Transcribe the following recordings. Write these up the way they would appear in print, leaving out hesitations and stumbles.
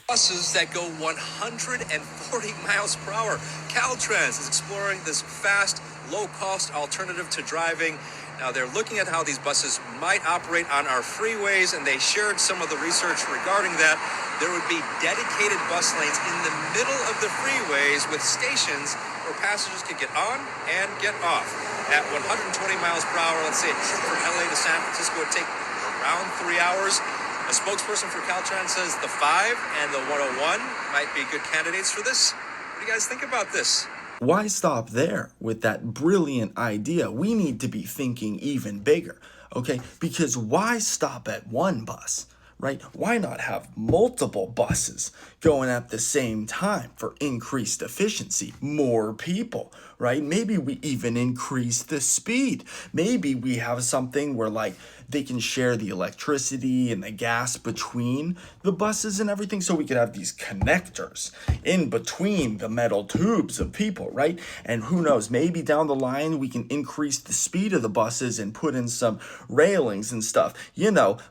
Buses that go 140 miles per hour. Caltrans is exploring this fast, low-cost alternative to driving. Now, they're looking at how these buses might operate on our freeways, and they shared some of the research regarding that. There would be dedicated bus lanes in the middle of the freeways with stations where passengers could get on and get off. At 120 miles per hour, let's say a trip from LA to San Francisco would take around 3 hours. A spokesperson for Caltrans says the 5 and the 101 might be good candidates for this. What do you guys think about this? Why stop there with that brilliant idea? We need to be thinking even bigger, okay? Because why stop at one bus, right? Why not have multiple buses going at the same time for increased efficiency, more people, right? Maybe we even increase the speed. Maybe we have something where like they can share the electricity and the gas between the buses and everything, so we could have these connectors in between the metal tubes of people, right? And who knows, maybe down the line we can increase the speed of the buses and put in some railings and stuff,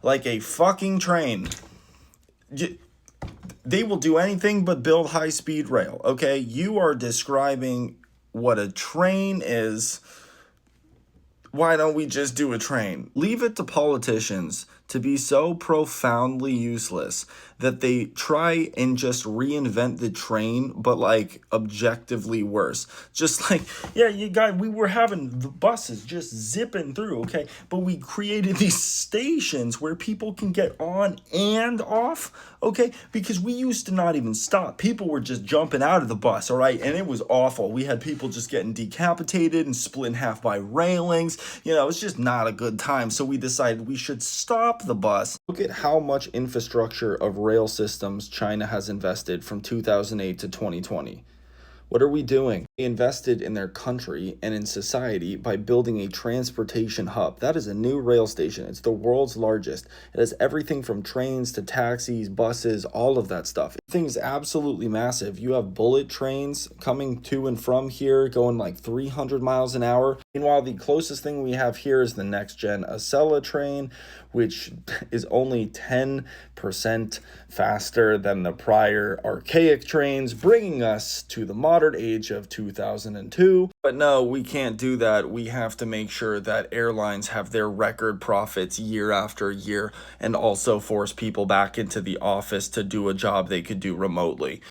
like a fucking train. They will do anything but build high-speed rail, okay? You are describing what a train is. Why don't we just do a train? Leave it to politicians to be so profoundly useless that they try and just reinvent the train, but like objectively worse. Just like, yeah, we were having the buses just zipping through, okay? But we created these stations where people can get on and off, okay? Because we used to not even stop. People were just jumping out of the bus, all right? And it was awful. We had people just getting decapitated and split in half by railings. It's just not a good time. So we decided we should stop the bus. Look at how much infrastructure of rail systems China has invested from 2008 to 2020. What are we doing? They invested in their country and in society by building a transportation hub. That is a new rail station. It's the world's largest. It has everything from trains to taxis, buses, all of that stuff. Thing's absolutely massive. You have bullet trains coming to and from here going like 300 miles an hour. Meanwhile, the closest thing we have here is the next gen Acela train, which is only 10% faster than the prior archaic trains, bringing us to the modern age of 2002. But no, we can't do that. We have to make sure that airlines have their record profits year after year and also force people back into the office to do a job they could do remotely.